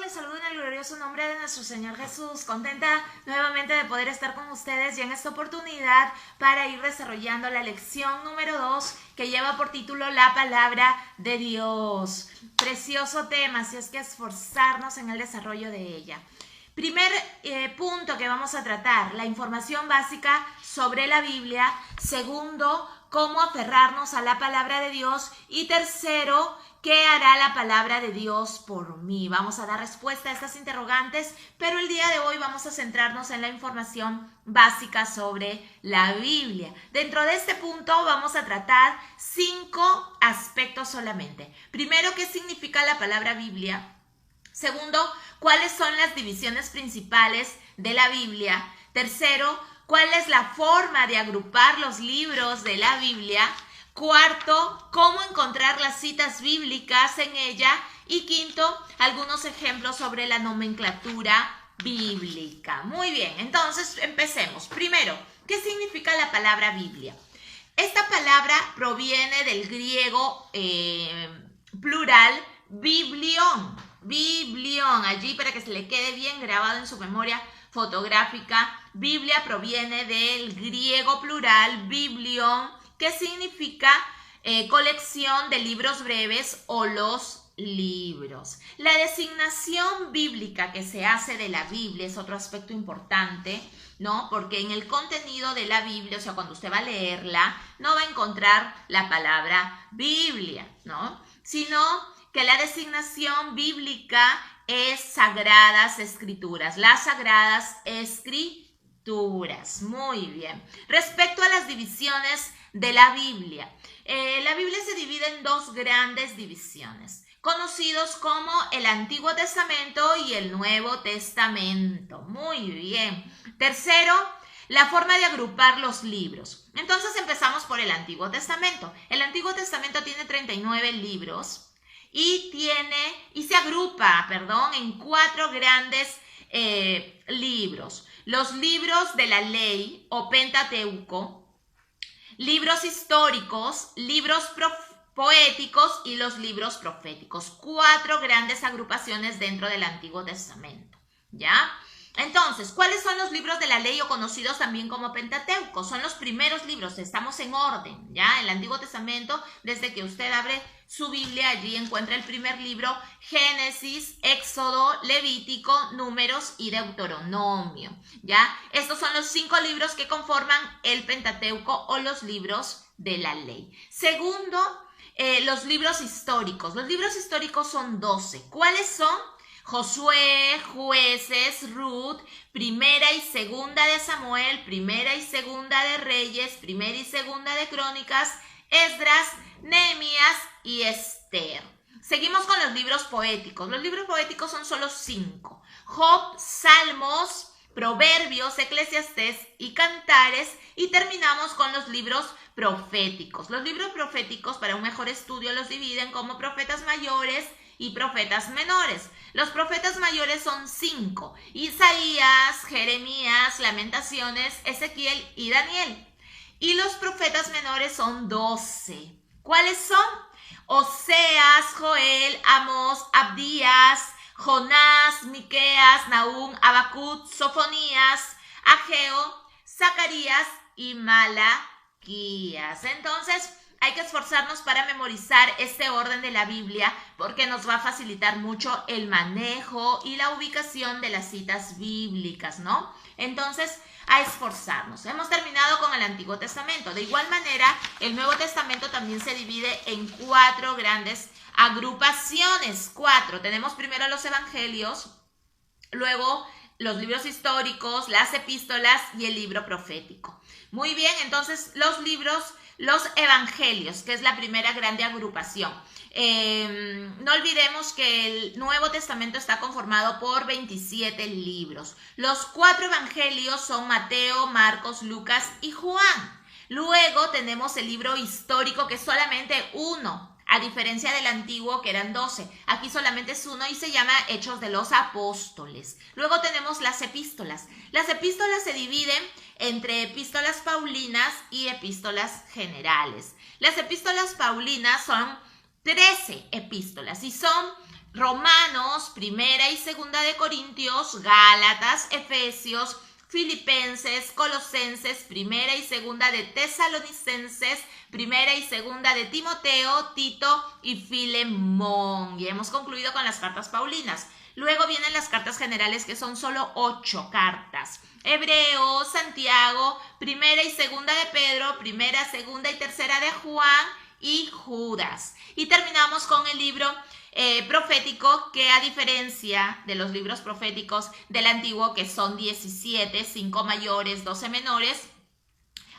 les saludo en el glorioso nombre de nuestro Señor Jesús. Contenta nuevamente de poder estar con ustedes y en esta oportunidad para ir desarrollando la lección número 2 que lleva por título La Palabra de Dios. Precioso tema, así es que esforzarnos en el desarrollo de ella. Primer punto que vamos a tratar, la información básica sobre la Biblia. Segundo, cómo aferrarnos a la palabra de Dios. Y tercero, ¿qué hará la palabra de Dios por mí? Vamos a dar respuesta a estas interrogantes, pero el día de hoy vamos a centrarnos en la información básica sobre la Biblia. Dentro de este punto vamos a tratar 5 aspectos solamente. Primero, ¿qué significa la palabra Biblia? Segundo, ¿cuáles son las divisiones principales de la Biblia? Tercero, ¿cuál es la forma de agrupar los libros de la Biblia? Cuarto, ¿cómo encontrar las citas bíblicas en ella? Y quinto, algunos ejemplos sobre la nomenclatura bíblica. Muy bien, entonces empecemos. Primero, ¿qué significa la palabra Biblia? Esta palabra proviene del griego plural biblión. Biblión, allí para que se le quede bien grabado en su memoria fotográfica. Biblia proviene del griego plural biblión, que significa colección de libros breves o los libros. La designación bíblica que se hace de la Biblia es otro aspecto importante, ¿no? Porque en el contenido de la Biblia, o sea, cuando usted va a leerla, no va a encontrar la palabra Biblia, ¿no? Sino que la designación bíblica es Sagradas Escrituras, las Sagradas Escrituras. Muy bien. Respecto a las divisiones de la Biblia se divide en 2 grandes divisiones, conocidos como el Antiguo Testamento y el Nuevo Testamento. Muy bien. Tercero, la forma de agrupar los libros. Entonces empezamos por el Antiguo Testamento. El Antiguo Testamento tiene 39 libros. Y se agrupa, en 4 grandes libros. Los libros de la ley o Pentateuco, libros históricos, libros poéticos y los libros proféticos. 4 grandes agrupaciones dentro del Antiguo Testamento, ¿ya? Entonces, ¿cuáles son los libros de la ley o conocidos también como Pentateuco? Son los primeros libros, estamos en orden, ¿ya? El Antiguo Testamento, desde que usted abre su Biblia, allí encuentra el primer libro, Génesis, Éxodo, Levítico, Números y Deuteronomio, ¿ya? Estos son los 5 libros que conforman el Pentateuco o los libros de la ley. Segundo, los libros históricos. Los libros históricos son 12. ¿Cuáles son? Josué, Jueces, Ruth, Primera y Segunda de Samuel, Primera y Segunda de Reyes, Primera y Segunda de Crónicas, Esdras, Nehemías y Esther. Seguimos con los libros poéticos. Los libros poéticos son solo 5. Job, Salmos, Proverbios, Eclesiastés y Cantares. Y terminamos con los libros proféticos. Los libros proféticos, para un mejor estudio, los dividen como profetas mayores y profetas menores. Los profetas mayores son 5: Isaías, Jeremías, Lamentaciones, Ezequiel y Daniel. Y los profetas menores son 12. ¿Cuáles son? Oseas, Joel, Amós, Abdías, Jonás, Miqueas, Nahum, Habacuc, Sofonías, Ageo, Zacarías y Malaquías. Entonces, hay que esforzarnos para memorizar este orden de la Biblia porque nos va a facilitar mucho el manejo y la ubicación de las citas bíblicas, ¿no? Entonces, a esforzarnos. Hemos terminado con el Antiguo Testamento. De igual manera, el Nuevo Testamento también se divide en 4 grandes agrupaciones. 4. Tenemos primero los evangelios, luego los libros históricos, las epístolas y el libro profético. Muy bien, entonces los evangelios, que es la primera grande agrupación. No olvidemos que el Nuevo Testamento está conformado por 27 libros. Los 4 evangelios son Mateo, Marcos, Lucas y Juan. Luego tenemos el libro histórico, que es solamente 1. A diferencia del antiguo, que eran 12. Aquí solamente es 1 y se llama Hechos de los Apóstoles. Luego tenemos las epístolas. Las epístolas se dividen entre epístolas paulinas y epístolas generales. Las epístolas paulinas son 13 epístolas y son Romanos, Primera y Segunda de Corintios, Gálatas, Efesios, Filipenses, Colosenses, Primera y Segunda de Tesalonicenses, Primera y Segunda de Timoteo, Tito y Filemón. Y hemos concluido con las cartas paulinas. Luego vienen las cartas generales, que son solo 8 cartas. Hebreos, Santiago, Primera y Segunda de Pedro, Primera, Segunda y Tercera de Juan y Judas. Y terminamos con el libro profético, que a diferencia de los libros proféticos del Antiguo, que son 17, 5 mayores, 12 menores,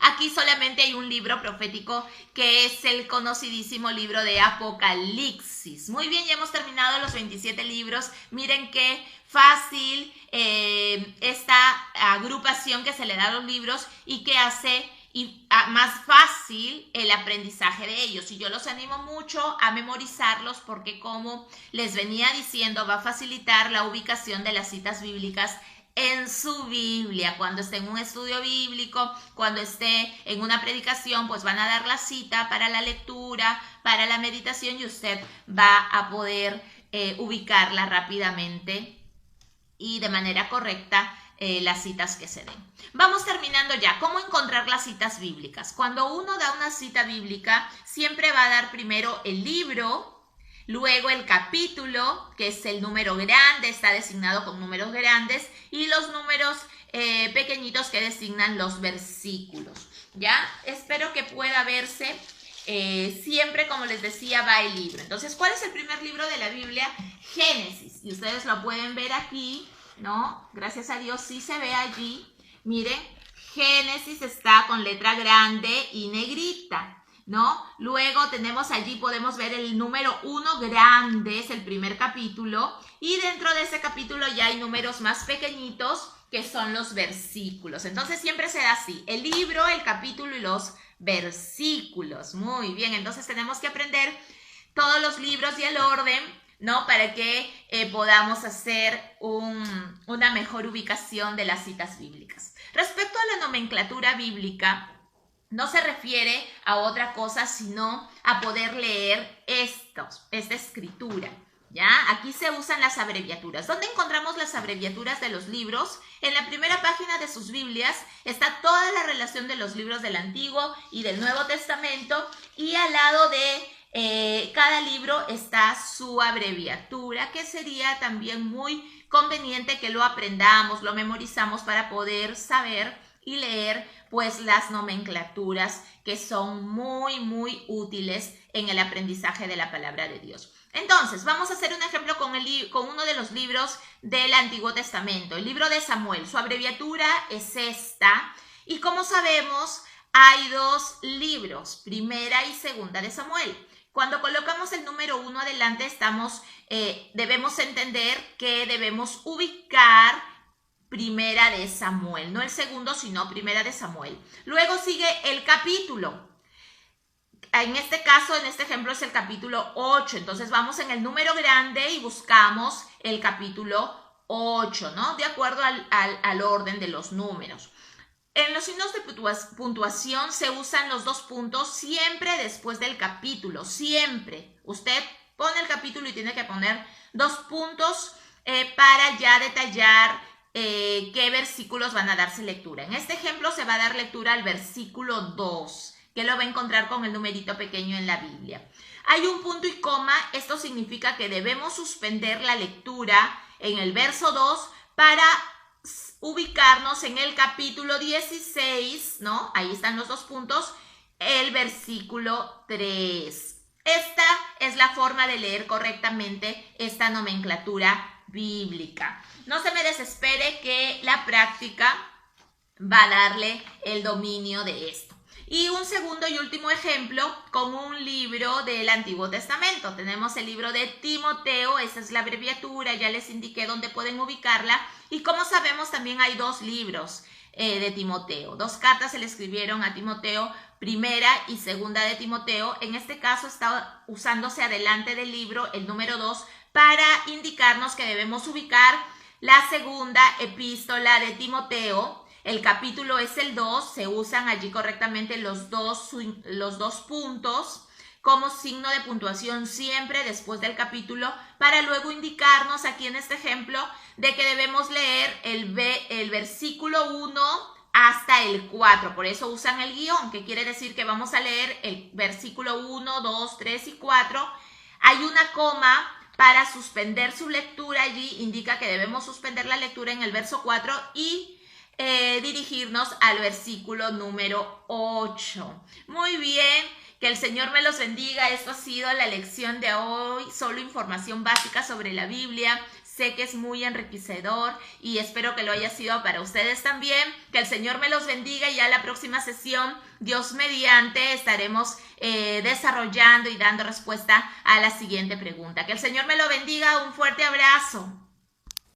aquí solamente hay un libro profético, que es el conocidísimo libro de Apocalipsis. Muy bien, ya hemos terminado los 27 libros. Miren qué fácil esta agrupación que se le da a los libros y que hace más fácil el aprendizaje de ellos. Y yo los animo mucho a memorizarlos, porque, como les venía diciendo, va a facilitar la ubicación de las citas bíblicas en su Biblia. Cuando esté en un estudio bíblico, cuando esté en una predicación, pues van a dar la cita para la lectura, para la meditación, y usted va a poder ubicarla rápidamente y de manera correcta las citas que se den. Vamos terminando ya. ¿Cómo encontrar las citas bíblicas? Cuando uno da una cita bíblica, siempre va a dar primero el libro, luego el capítulo, que es el número grande, está designado con números grandes, y los números pequeñitos que designan los versículos. ¿Ya? Espero que pueda verse. Siempre, como les decía, va el libro. Entonces, ¿cuál es el primer libro de la Biblia? Génesis. Y ustedes lo pueden ver aquí, ¿no? Gracias a Dios sí se ve allí. Miren, Génesis está con letra grande y negrita, ¿no? Luego tenemos allí, podemos ver el número 1 grande, es el primer capítulo, y dentro de ese capítulo ya hay números más pequeñitos, que son los versículos. Entonces siempre se da así: el libro, el capítulo y los versículos. Muy bien, entonces tenemos que aprender todos los libros y el orden, ¿no? Para que podamos hacer una mejor ubicación de las citas bíblicas. Respecto a la nomenclatura bíblica, no se refiere a otra cosa sino a poder leer esta escritura, ¿ya? Aquí se usan las abreviaturas. ¿Dónde encontramos las abreviaturas de los libros? En la primera página de sus Biblias está toda la relación de los libros del Antiguo y del Nuevo Testamento, y al lado de cada libro está su abreviatura, que sería también muy conveniente que lo aprendamos, lo memorizamos, para poder saber y leer pues las nomenclaturas, que son muy muy útiles en el aprendizaje de la palabra de Dios. Entonces, vamos a hacer un ejemplo con uno de los libros del Antiguo Testamento, el libro de Samuel. Su abreviatura es esta, y como sabemos, hay 2 libros, Primera y Segunda de Samuel. Cuando colocamos el número 1 adelante, debemos entender que debemos ubicar Primera de Samuel, no el segundo, sino Primera de Samuel. Luego sigue el capítulo. En este caso, en este ejemplo, es el capítulo 8. Entonces vamos en el número grande y buscamos el capítulo 8, ¿no? De acuerdo al orden de los números. En los signos de puntuación se usan los 2 puntos siempre después del capítulo. Siempre. Usted pone el capítulo y tiene que poner 2 puntos para ya detallar qué versículos van a darse lectura. En este ejemplo se va a dar lectura al versículo 2, que lo va a encontrar con el numerito pequeño en la Biblia. Hay un punto y coma. Esto significa que debemos suspender la lectura en el verso 2 para ubicarnos en el capítulo 16, ¿no? Ahí están los 2 puntos, el versículo 3. Esta es la forma de leer correctamente esta nomenclatura bíblica. No se me desespere, que la práctica va a darle el dominio de esto. Y un segundo y último ejemplo con un libro del Antiguo Testamento. Tenemos el libro de Timoteo, esa es la abreviatura, ya les indiqué dónde pueden ubicarla. Y como sabemos, también hay 2 libros de Timoteo. 2 cartas se le escribieron a Timoteo, Primera y Segunda de Timoteo. En este caso está usándose adelante del libro el número 2 para indicarnos que debemos ubicar la segunda epístola de Timoteo. El capítulo es el 2, se usan allí correctamente los dos puntos. como signo de puntuación siempre después del capítulo, para luego indicarnos aquí en este ejemplo de que debemos leer el versículo 1 hasta el 4. Por eso usan el guión, que quiere decir que vamos a leer el versículo 1, 2, 3 y 4. Hay una coma para suspender su lectura, allí indica que debemos suspender la lectura en el verso 4 y dirigirnos al versículo número 8. Muy bien, que el Señor me los bendiga. Esto ha sido la lección de hoy, solo información básica sobre la Biblia. Sé que es muy enriquecedor y espero que lo haya sido para ustedes también. Que el Señor me los bendiga y ya la próxima sesión, Dios mediante, estaremos desarrollando y dando respuesta a la siguiente pregunta. Que el Señor me lo bendiga. Un fuerte abrazo.